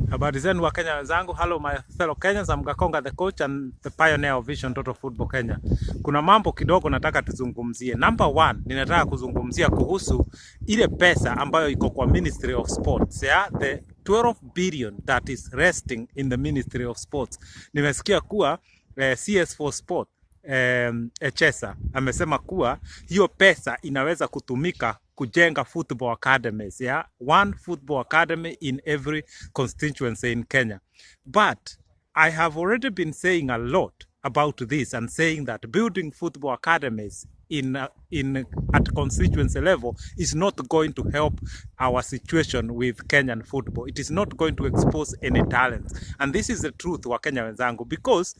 Habari zenu wa Kenya wenzangu. Hello my fellow Kenyans, I'm Gakonga the coach and the pioneer of Vision Total Football Kenya. Kuna mambo kidogo nataka tuzungumzie. Number one, ninataka kuzungumzia kuhusu ile pesa ambayo iko kwa Ministry of Sports. Yeah? The 12 billion that is resting in the Ministry of Sports. Nimesikia kuwa CS for Sport Echesa amesema kuwa hiyo pesa inaweza kutumika kujenga football academies, yeah? One football academy in every constituency in Kenya. But I have already been saying a lot about this and saying that building football academies at constituency level is not going to help our situation with Kenyan football. It is not going to expose any talent. And this is the truth wa Kenya wenzangu, because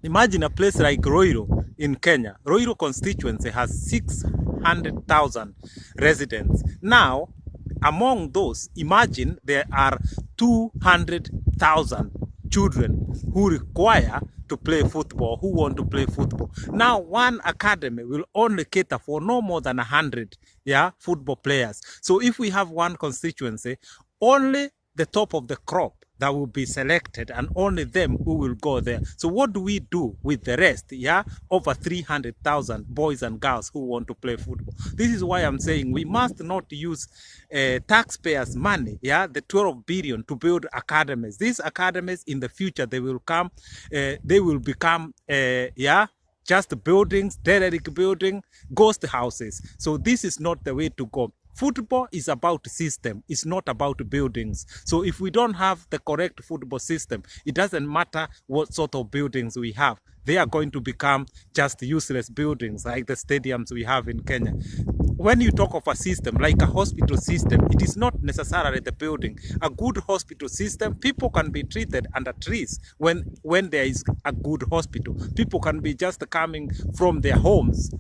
imagine a place like Roiro in Kenya. Roiro constituency has 600,000 residents. Now, among those, imagine there are 200,000 children who require to play football, who want to play football. Now, one academy will only cater for no more than 100 football players. So if we have one constituency, only the top of the crop that will be selected, and only them who will go there. So what do we do with the rest? Over 300,000 boys and girls who want to play football. This is why I'm saying we must not use taxpayers' money, the 12 billion, to build academies. These academies in the future, they will become just buildings, derelict building, ghost houses. So this is not the way to go. Football is about system. It's not about buildings. So if we don't have the correct football system, it doesn't matter what sort of buildings we have. They are going to become just useless buildings like the stadiums we have in Kenya. When you talk of a system, like a hospital system, it is not necessarily the building. A good hospital system, people can be treated under trees when there is a good hospital. People can be just coming from their homes,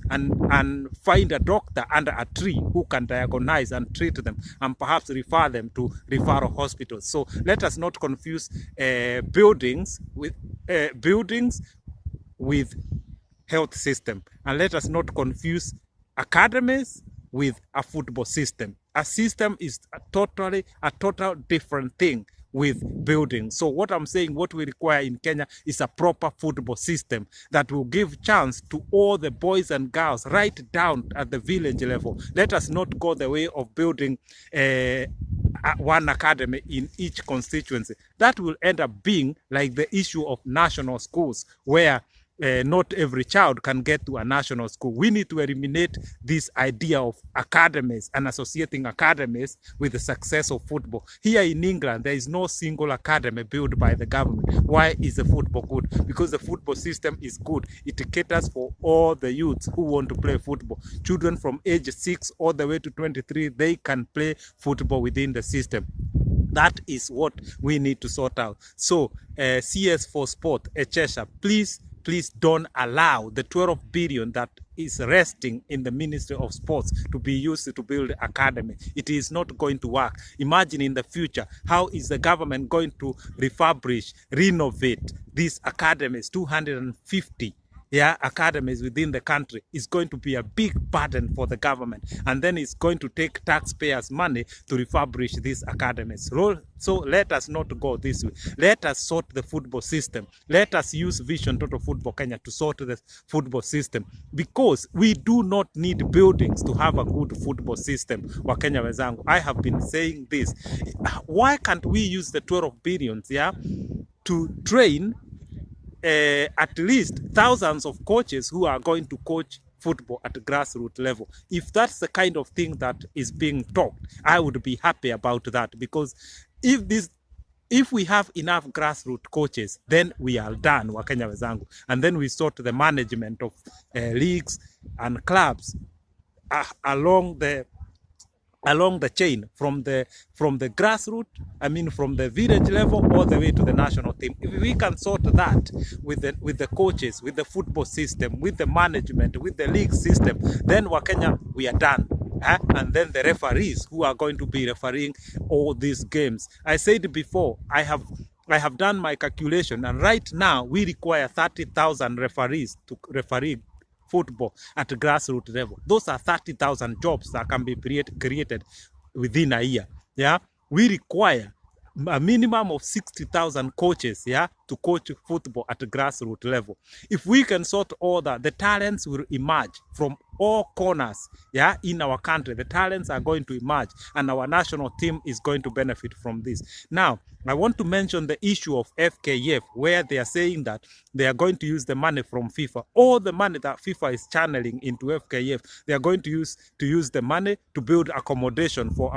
and find a doctor under a tree who can diagnose and treat them and perhaps refer them to referral hospitals. So let us not confuse buildings with health system, and let us not confuse academies with a football system. A system is a total different thing with buildings. So what I'm saying, what we require in Kenya is a proper football system that will give chance to all the boys and girls right down at the village level. Let us not go the way of building one academy in each constituency. That will end up being like the issue of national schools, where not every child can get to a national school. We need to eliminate this idea of academies and associating academies with the success of football. Here in England, there is no single academy built by the government. Why is the football good? Because the football system is good. It caters for all the youths who want to play football. Children from age 6 all the way to 23, they can play football within the system. That is what we need to sort out. So, CS for Sport, Echesa, please don't allow the 12 billion that is resting in the Ministry of Sports to be used to build academy. It is not going to work. Imagine in the future, how is the government going to refurbish, renovate these academies? 250 academies within the country is going to be a big burden for the government, and then it's going to take taxpayers' money to refurbish these academies. So let us not go this way. Let us sort the football system. Let us use Vision Total Football Kenya to sort the football system, because we do not need buildings to have a good football system. Wakenya wenzangu, I have been saying this. Why can't we use the 12 billions to train at least thousands of coaches who are going to coach football at grassroots level? If that's the kind of thing that is being talked, I would be happy about that, because if we have enough grassroots coaches, then we are done, Wakenya wenzangu, and then we sort the management of leagues and clubs along the chain, from the grassroots, from the village level all the way to the national team. If we can sort that with the coaches, with the football system, with the management, with the league system, then Wakenya, we are done. And then the referees who are going to be refereeing all these games. I said before, I have done my calculation, and right now we require 30,000 referees to referee football at grassroots level. Those are 30,000 jobs that can be created within a year. We require a minimum of 60,000 coaches, yeah, to coach football at the grassroots level. If we can sort all that, the talents will emerge from all corners, yeah, in our country. The talents are going to emerge, and our national team is going to benefit from this. Now, I want to mention the issue of FKF, where they are saying that they are going to use the money from FIFA. All the money that FIFA is channeling into FKF, they are going to use the money to build accommodation for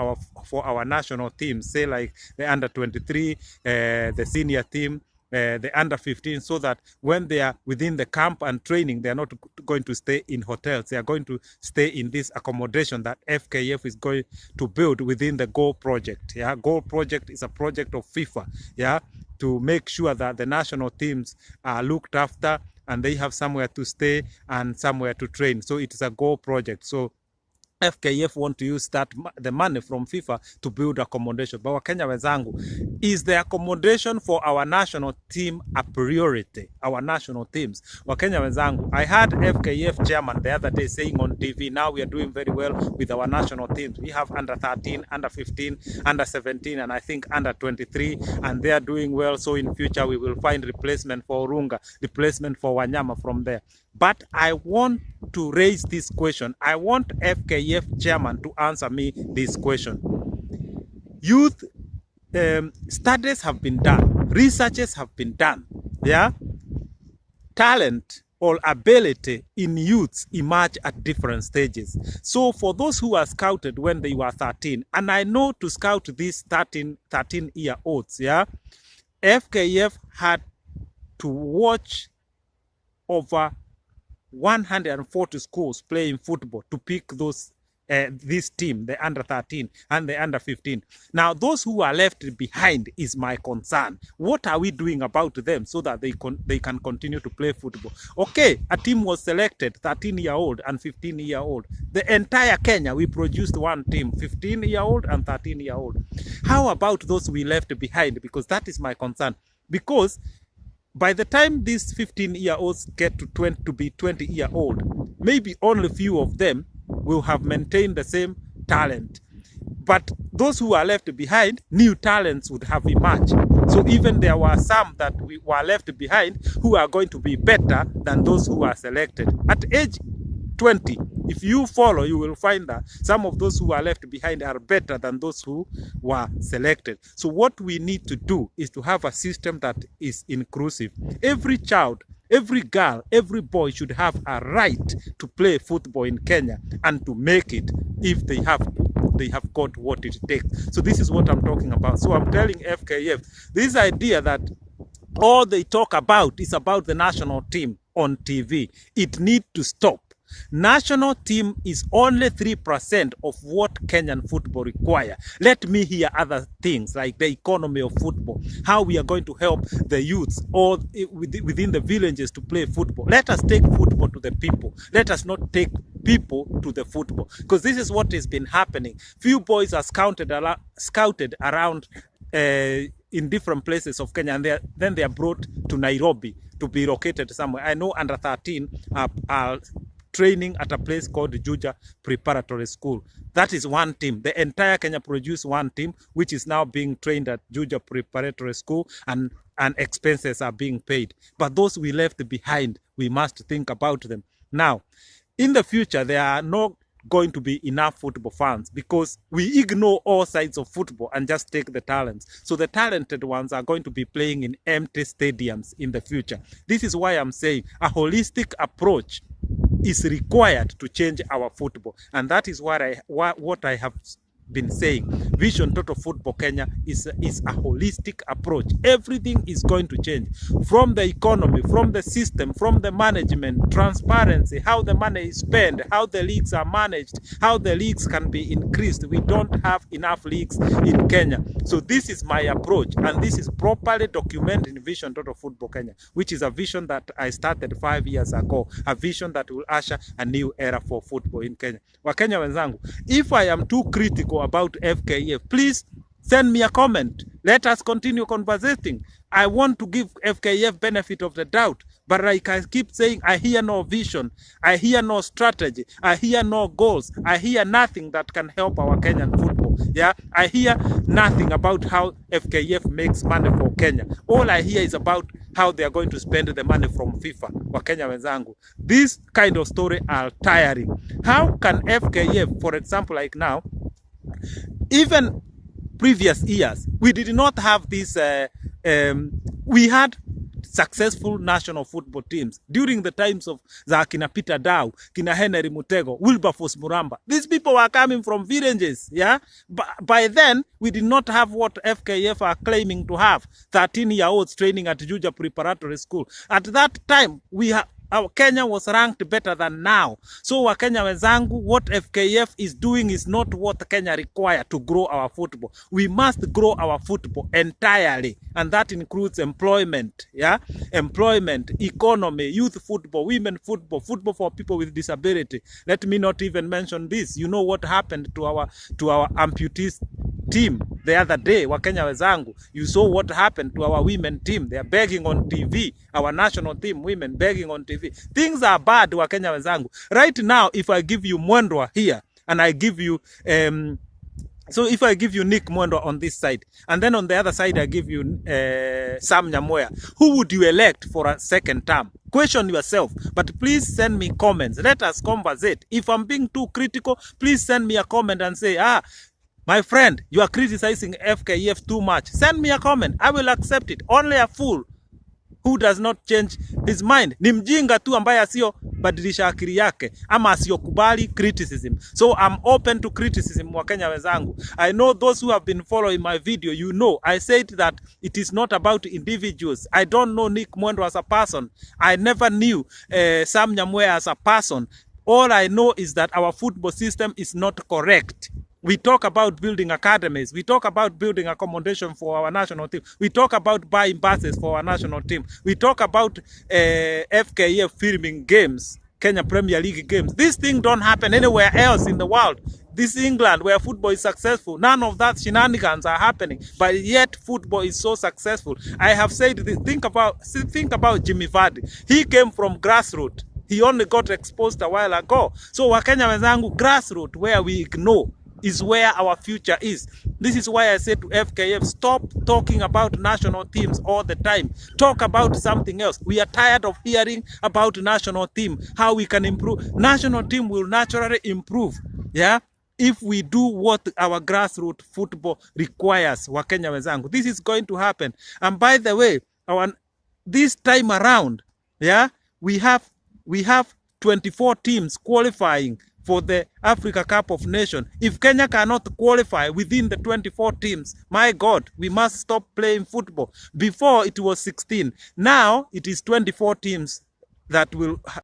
our national teams, say like the under 23, the senior team, the under 15, so that when they are within the camp and training, they are not going to stay in hotels. They are going to stay in this accommodation that FKF is going to build within the Goal Project. Yeah, Goal Project is a project of FIFA, yeah, to make sure that the national teams are looked after and they have somewhere to stay and somewhere to train. So it is a Goal Project. So FKF want to use the money from FIFA to build accommodation. But Wakenya wenzangu, is the accommodation for our national team a priority? Our national teams. Wakenya wenzangu, I heard FKF chairman the other day saying on TV, now we are doing very well with our national teams. We have under 13, under 15, under 17, and I think under 23, and they are doing well. So in future, we will find replacement for Orunga, replacement for Wanyama from there. But I want to raise this question. I want FKF chairman to answer me this question. Youth studies have been done. Researches have been done. Yeah? Talent or ability in youths emerge at different stages. So for those who are scouted when they were 13, and I know to scout these 13-year-olds, yeah, FKF had to watch over 140 schools playing football to pick this team, the under 13 and the under 15. Now, those who are left behind is my concern. What are we doing about them so that they can continue to play football? Okay, a team was selected, 13-year-old and 15-year-old. The entire Kenya, we produced one team, 15-year-old and 13-year-old. How about those we left behind? Because that is my concern. Because by the time these 15-year-olds get to be 20-year-old, maybe only few of them will have maintained the same talent. But those who are left behind, new talents would have emerged. So even there were some that were left behind who are going to be better than those who are selected. At age 20, if you follow, you will find that some of those who are left behind are better than those who were selected. So what we need to do is to have a system that is inclusive. Every child, every girl, every boy should have a right to play football in Kenya and to make it if they have got what it takes. So this is what I'm talking about. So I'm telling FKF, this idea that all they talk about is about the national team on TV, it needs to stop. National team is only 3% of what Kenyan football require. Let me hear other things like the economy of football, how we are going to help the youths or within the villages to play football. Let us take football to the people. Let us not take people to the football, because this is what has been happening. Few boys are scouted around in different places of Kenya, and then they are brought to Nairobi to be located somewhere. I know under 13 are training at a place called Juja Preparatory School. That is one team. The entire Kenya produced one team, which is now being trained at Juja Preparatory School, and expenses are being paid. But those we left behind, we must think about them. Now, in the future, there are not going to be enough football fans because we ignore all sides of football and just take the talents. So the talented ones are going to be playing in empty stadiums in the future. This is why I'm saying a holistic approach is required to change our football, and that is what I have been saying. Vision Total Football Kenya is a holistic approach. Everything is going to change, from the economy, from the system, from the management, transparency, how the money is spent, how the leagues are managed, how the leagues can be increased. We don't have enough leagues in Kenya. So this is my approach, and this is properly documented in Vision Total Football Kenya, which is a vision that I started 5 years ago, a vision that will usher a new era for football in Kenya. Wakenya wenzangu, if I am too critical about FKF, please send me a comment. Let us continue conversating. I want to give FKF benefit of the doubt, but like I keep saying, I hear no vision, I hear no strategy, I hear no goals, I hear nothing that can help our Kenyan football. Yeah, I hear nothing about how FKF makes money for Kenya. All I hear is about how they are going to spend the money from FIFA. Wakenya wenzangu, this kind of story are tiring. How can FKF, for example, like now, even previous years, we did not have this, we had successful national football teams during the times of kina Peter Dow, kina Henry Mutego, Wilberforce Muramba. These people were coming from villages, yeah? By then, we did not have what FKF are claiming to have, 13-year-olds training at Juja Preparatory School. At that time, our Kenya was ranked better than now. So Wakenya wenzangu, what FKF is doing is not what Kenya require to grow our football. We must grow our football entirely, and that includes employment, yeah, employment, economy, youth football, women football, football for people with disability. Let me not even mention this. You know what happened to our amputees team the other day, Wakenya wenzangu. You saw what happened to our women team. They are begging on TV. Our national team, women begging on TV. Things are bad, Wakenya wenzangu. Right now, if I give you Mwendwa here, and I give you, so if I give you Nick Mwendwa on this side, and then on the other side I give you Sam Nyamoya, who would you elect for a second term? Question yourself, but please send me comments. Let us conversate. If I'm being too critical, please send me a comment and say, my friend, you are criticizing FKF too much. Send me a comment. I will accept it. Only a fool who does not change his mind ni mjinga tu ambaye asio badilisha akili yake ama asiokubali criticism. So I'm open to criticism, Wakenya wenzangu. I know those who have been following my video, you know I said that it is not about individuals. I don't know Nick Mwendwa as a person. I never knew Sam Nyamoya as a person. All I know is that our football system is not correct. We talk about building academies. We talk about building accommodation for our national team. We talk about buying buses for our national team. We talk about FKF filming games, Kenya Premier League games. These things don't happen anywhere else in the world. This England, where football is successful, none of that shenanigans are happening. But yet football is so successful. I have said this. Think about Jimmy Vardy. He came from grassroots. He only got exposed a while ago. So Wakenya wenzangu, grassroots, where we ignore, is where our future is. This is why I say to FKF, stop talking about national teams all the time. Talk about something else. We are tired of hearing about national team, how we can improve. National team will naturally improve, yeah, if we do what our grassroots football requires, Wakenya wenzangu. This is going to happen. And by the way, this time around, yeah, we have 24 teams qualifying for the Africa Cup of Nations. If Kenya cannot qualify within the 24 teams, my God, we must stop playing football. Before it was 16. Now it is 24 teams that will